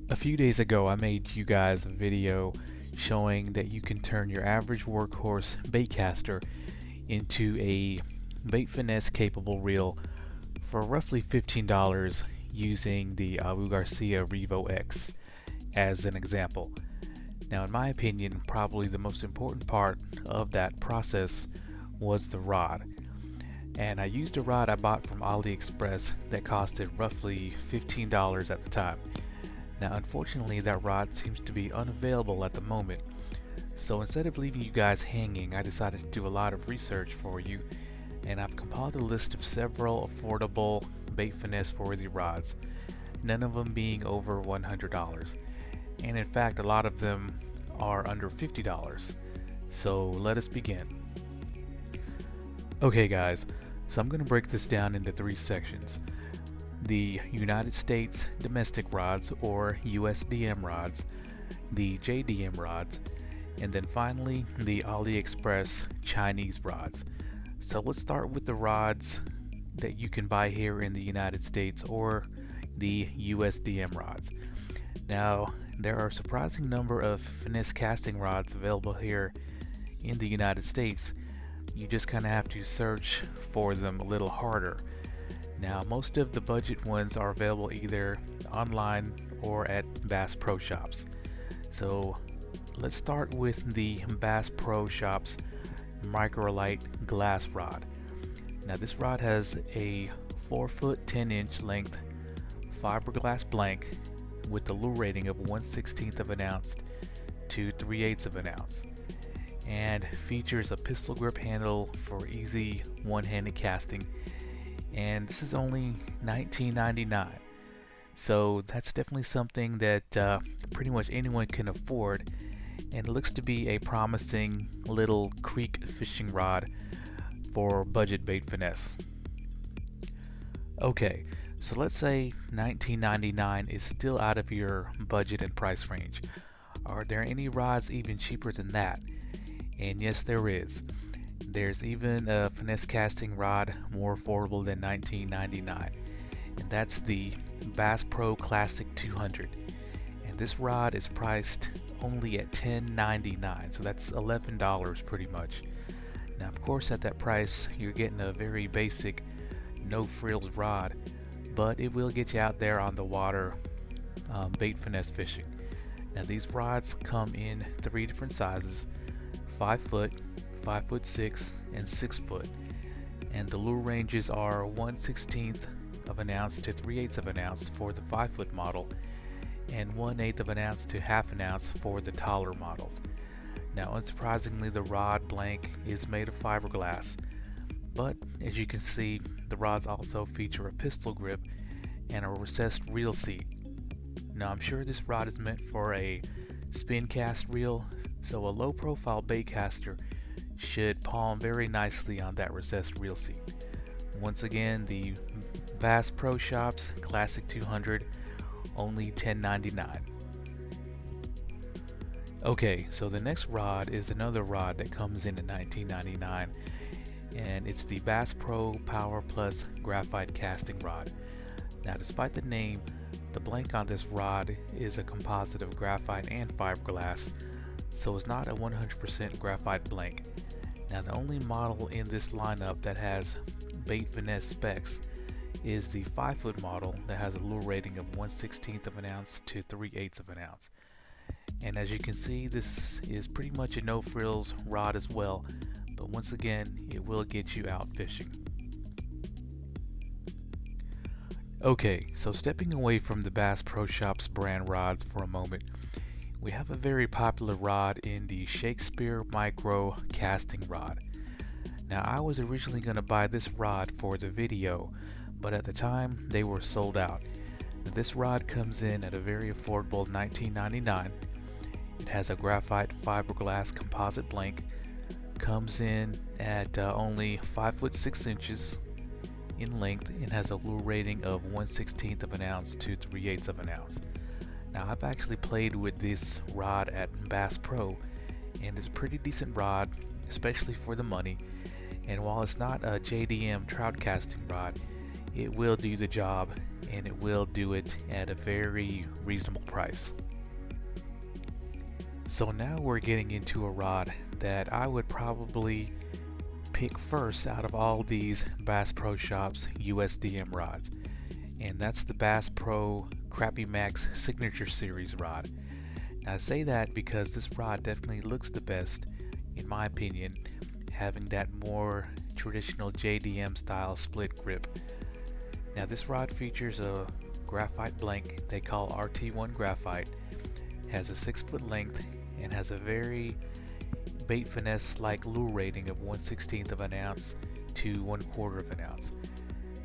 A few days ago I made you guys a video showing that you can turn your average workhorse baitcaster into a bait finesse capable reel for roughly $15 using the GARCIA REVO X as an example. Now in my opinion, probably the most important part of that process was the rod. And I used a rod I bought from AliExpress that costed roughly $15 at the time. Now unfortunately that rod seems to be unavailable at the moment, so instead of leaving you guys hanging, I decided to do a lot of research for you, and I've compiled a list of several affordable bait finesse worthy rods, none of them being over $100, and in fact a lot of them are under $50. So let us begin. Okay guys, so I'm going to break this down into three sections: the United States domestic rods or USDM rods, the JDM rods, and then finally the AliExpress Chinese rods. So let's start with the rods that you can buy here in the United States, or the USDM rods. Now there are a surprising number of finesse casting rods available here in the United States. You just kind of have to search for them a little harder. Now most of the budget ones are available either online or at Bass Pro Shops. So let's start with the Bass Pro Shops Microlite glass rod. Now this rod has a 4-foot 10-inch length fiberglass blank with a lure rating of 1/16 of an ounce to 3/8 of an ounce, and features a pistol grip handle for easy one-handed casting, and this is only $19.99. So that's definitely something that pretty much anyone can afford, and it looks to be a promising little creek fishing rod for budget bait finesse. Okay, so let's say $19.99 is still out of your budget and price range. Are there any rods even cheaper than that? And yes, there is. There's even a finesse casting rod more affordable than $19.99, and that's the Bass Pro Classic 200. And this rod is priced only at $10.99, so that's $11 pretty much. Now of course at that price you're getting a very basic no frills rod, but it will get you out there on the water bait finesse fishing. Now these rods come in three different sizes: 5 foot, 5'6", and 6 foot, and the lure ranges are 1/16 of an ounce to 3/8 of an ounce for the 5-foot model, and 1/8 of an ounce to half an ounce for the taller models. Now unsurprisingly the rod blank is made of fiberglass, but as you can see the rods also feature a pistol grip and a recessed reel seat. Now I'm sure this rod is meant for a spin cast reel, so a low profile bait caster should palm very nicely on that recessed reel seat. Once again, the Bass Pro Shops Classic 200, only $10.99. Okay, so the next rod is another rod that comes in at $19.99, and it's the Bass Pro Power Plus graphite casting rod. Now despite the name, the blank on this rod is a composite of graphite and fiberglass, so it's not a 100% graphite blank. Now the only model in this lineup that has bait finesse specs is the 5-foot model that has a lure rating of 1/16 of an ounce to 3/8 of an ounce. And as you can see, this is pretty much a no frills rod as well, but once again it will get you out fishing. Okay, so stepping away from the Bass Pro Shops brand rods for a moment, we have a very popular rod in the Shakespeare Micro casting rod. Now I was originally going to buy this rod for the video, but at the time they were sold out. Now, this rod comes in at a very affordable $19.99. It has a graphite fiberglass composite blank, comes in at only 5'6" in length, and has a lure rating of 1/16 of an ounce to 3/8 of an ounce. Now I've actually played with this rod at Bass Pro, and it's a pretty decent rod, especially for the money. And while it's not a JDM trout casting rod, it will do the job, and it will do it at a very reasonable price. So now we're getting into a rod that I would probably pick first out of all these Bass Pro Shops USDM rods, and that's the Bass Pro Crappie Max Signature Series rod. Now I say that because this rod definitely looks the best in my opinion, having that more traditional JDM style split grip. Now this rod features a graphite blank they call RT1 graphite, has a 6-foot length, and has a very bait finesse like lure rating of 1/16 of an ounce to 1/4 of an ounce.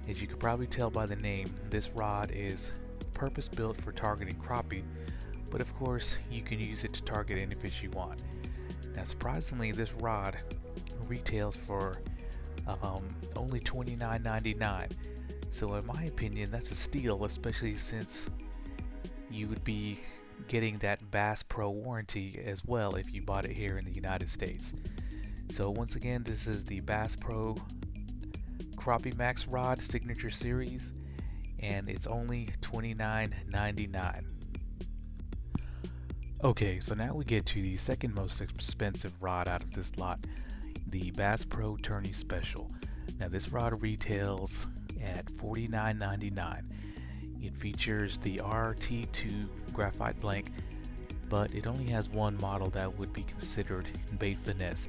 As you can probably tell by the name, this rod is purpose built for targeting crappie, but of course you can use it to target any fish you want. Now surprisingly, this rod retails for only $29.99, so in my opinion that's a steal, especially since you would be getting that Bass Pro warranty as well if you bought it here in the United States. So once again, this is the Bass Pro Crappie Max Rod Signature Series, and it's only $29.99. Okay, so now we get to the second most expensive rod out of this lot, the Bass Pro Tourney Special. Now this rod retails at $49.99. It features the RT2 graphite blank, but it only has one model that would be considered bait finesse,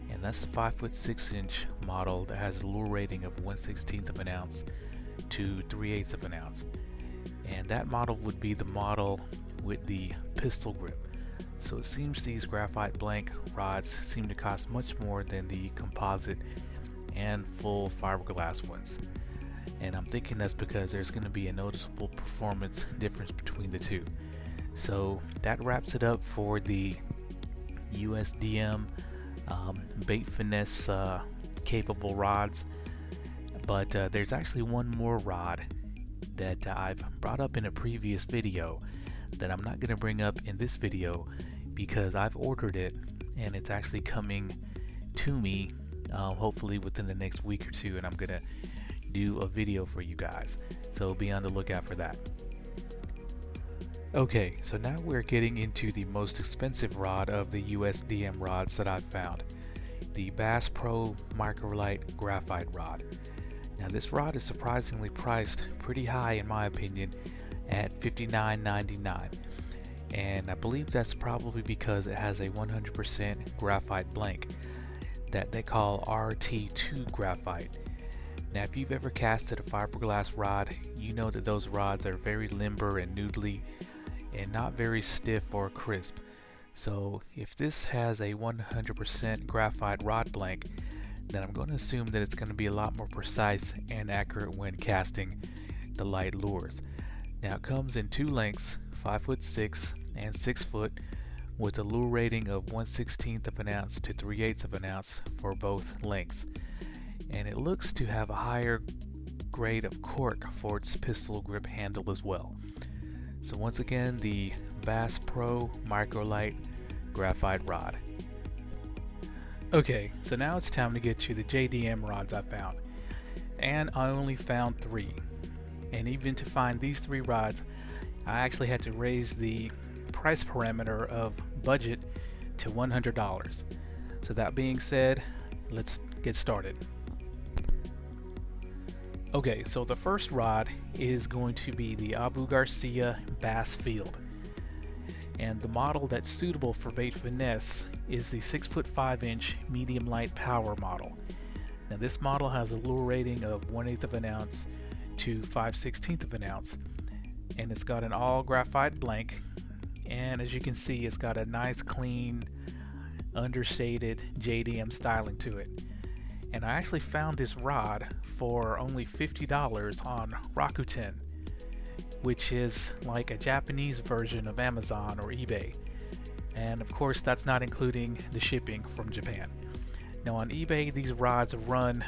and that's the 5-foot 6-inch model that has a lure rating of 1/16 of an ounce to 3/8 of an ounce. And that model would be the model with the pistol grip. So it seems these graphite blank rods seem to cost much more than the composite and full fiberglass ones. And I'm thinking that's because there's going to be a noticeable performance difference between the two. So that wraps it up for the USDM bait finesse capable rods. But there's actually one more rod that I've brought up in a previous video that I'm not going to bring up in this video because I've ordered it and it's actually coming to me hopefully within the next week or two, and I'm going to do a video for you guys, so be on the lookout for that. Okay, so now we're getting into the most expensive rod of the USDM rods that I've found, the Bass Pro Microlite Graphite Rod. Now this rod is surprisingly priced pretty high in my opinion at $59.99, and I believe that's probably because it has a 100% graphite blank that they call RT2 graphite. Now if you've ever casted a fiberglass rod, you know that those rods are very limber and noodly and not very stiff or crisp. So if this has a 100% graphite rod blank, then I'm going to assume that it's going to be a lot more precise and accurate when casting the light lures. Now it comes in two lengths, 5'6" and 6 foot, with a lure rating of 1/16 of an ounce to 3/8 of an ounce for both lengths. And it looks to have a higher grade of cork for its pistol grip handle as well. So once again, the Bass Pro Microlite Graphite Rod. Okay, so now it's time to get to the JDM rods I found. And I only found 3. And even to find these 3 rods, I actually had to raise the price parameter of budget to $100. So that being said, let's get started. Okay, so the first rod is going to be the Abu Garcia Bass Field. And the model that's suitable for bait finesse is the 6' 5" medium light power model. Now this model has a lure rating of 1/8 of an ounce to 5/16 of an ounce, and it's got an all graphite blank, and as you can see it's got a nice clean understated JDM styling to it. And I actually found this rod for only $50 on Rakuten, which is like a Japanese version of Amazon or eBay. And of course that's not including the shipping from Japan. Now on eBay these rods run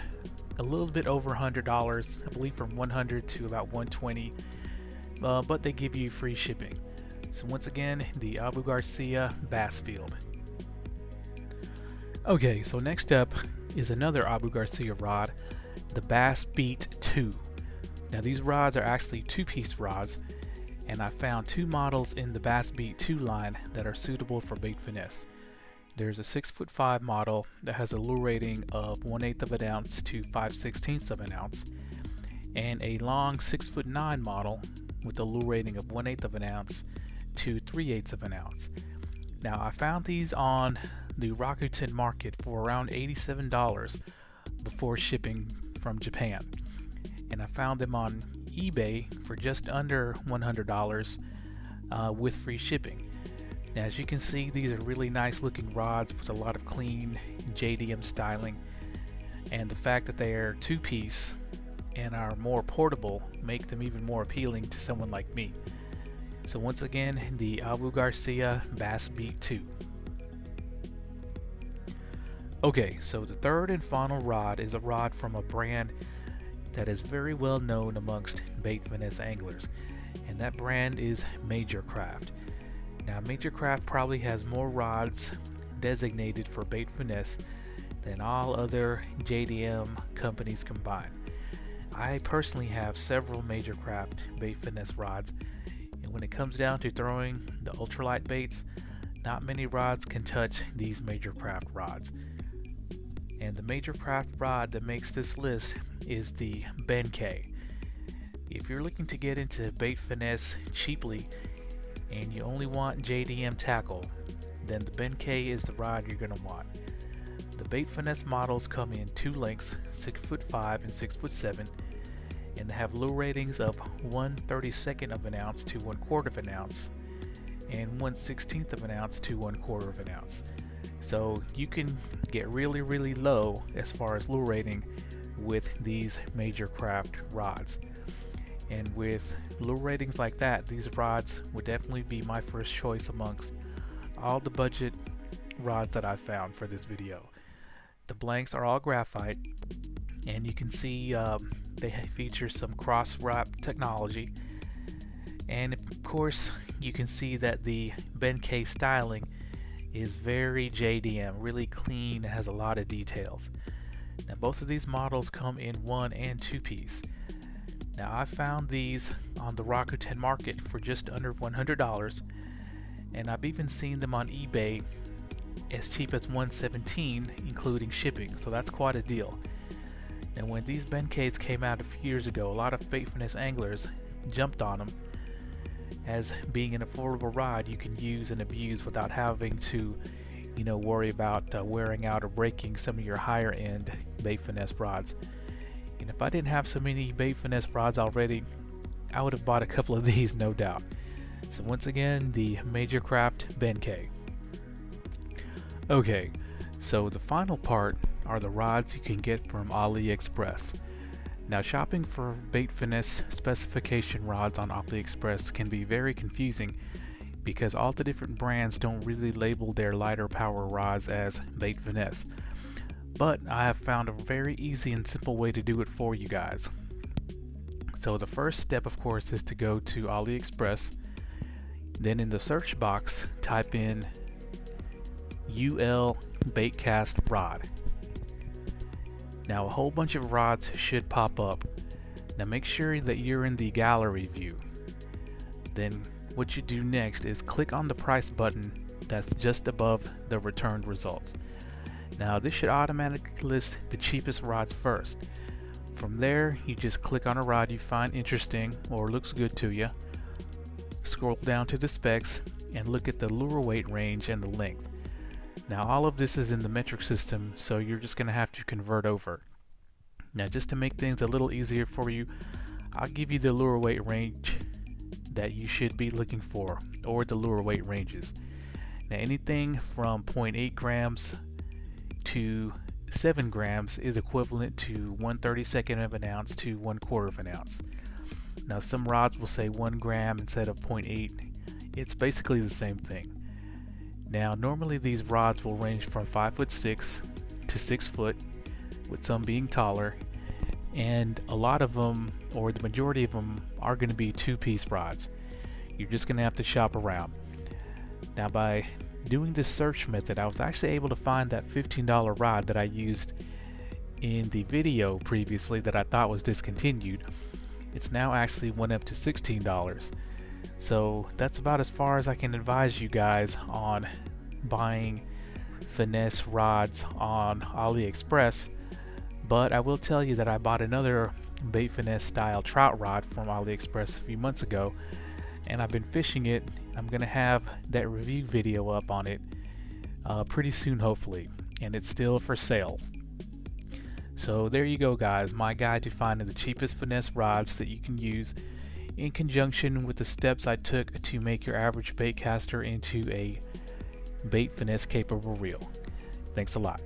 a little bit over $100, I believe from $100 to about $120, but they give you free shipping. So once again, the Abu Garcia Bass Field. Okay, so next up is another Abu Garcia rod, the Bass Beat 2, Now these rods are actually two-piece rods, and I found two models in the Bass Beat 2 line that are suitable for bait finesse. There's a 6'5" model that has a lure rating of 1/8 of an ounce to 5/16 of an ounce, and a long 6'9" model with a lure rating of 1/8 of an ounce to 3/8 of an ounce. Now I found these on the Rakuten market for around $87 before shipping from Japan, and I found them on eBay for just under $100 with free shipping. Now as you can see, these are really nice looking rods with a lot of clean JDM styling, and the fact that they are two-piece and are more portable make them even more appealing to someone like me. So once again, the GARCIA Bass Beat 2. Okay, so the third and final rod is a rod from a brand that is very well known amongst bait finesse anglers, and that brand is Major Craft. Now Major Craft probably has more rods designated for bait finesse than all other JDM companies combined. I personally have several Major Craft bait finesse rods, and when it comes down to throwing the ultralight baits, not many rods can touch these Major Craft rods. And the Major Craft rod that makes this list is the Benkei. If you're looking to get into bait finesse cheaply and you only want JDM tackle, then the Benkei is the rod you're going to want. The bait finesse models come in two lengths, 6'5" and 6'7", and they have lure ratings of 1/32 of an ounce to 1/4 of an ounce and 1/16 of an ounce to 1/4 of an ounce. So you can get really low as far as lure rating with these Major Craft rods. And with lure ratings like that, these rods would definitely be my first choice amongst all the budget rods that I found for this video. The blanks are all graphite, and you can see they feature some cross wrap technology, and of course you can see that the Benkei styling is very JDM, really clean, has a lot of details. Now both of these models come in 1 and 2 piece. Now I found these on the Rakuten market for just under $100, and I've even seen them on eBay as cheap as $117 including shipping, so that's quite a deal. And when these Benkeis came out a few years ago, a lot of bait finesse anglers jumped on them as being an affordable rod you can use and abuse without having to, worry about wearing out or breaking some of your higher end bait finesse rods. And if I didn't have so many bait finesse rods already, I would have bought a couple of these, no doubt. So once again, the Major Craft Benkei. Okay, so the final part are the rods you can get from AliExpress. Now shopping for bait finesse specification rods on AliExpress can be very confusing because all the different brands don't really label their lighter power rods as bait finesse. But I have found a very easy and simple way to do it for you guys. So the first step, of course, is to go to AliExpress. Then in the search box, type in UL Baitcast Rod. Now a whole bunch of rods should pop up. Now make sure that you're in the gallery view. Then what you do next is click on the price button that's just above the returned results. Now this should automatically list the cheapest rods first. From there, you just click on a rod you find interesting or looks good to you, scroll down to the specs, and look at the lure weight range and the length. Now all of this is in the metric system, so you're just going to have to convert over. Now just to make things a little easier for you, I'll give you the lure weight range that you should be looking for, or the lure weight ranges. Now anything from 0.8 grams to 7 grams is equivalent to 1/32 of an ounce to 1/4 of an ounce. Now some rods will say 1 gram instead of 0.8. It's basically the same thing. Now normally these rods will range from 5'6" to 6 foot, with some being taller, and a lot of them, or the majority of them, are going to be 2-piece rods. You're just going to have to shop around. Now by doing this search method, I was actually able to find that $15 rod that I used in the video previously that I thought was discontinued, it's now actually went up to $16. So that's about as far as I can advise you guys on buying Finesse rods on AliExpress. But I will tell you that I bought another bait finesse style trout rod from AliExpress a few months ago, and I've been fishing it. I'm gonna have that review video up on it pretty soon, hopefully, and it's still for sale. So there you go, guys, my guide to finding the cheapest finesse rods that you can use in conjunction with the steps I took to make your average bait caster into a bait finesse capable reel. Thanks a lot.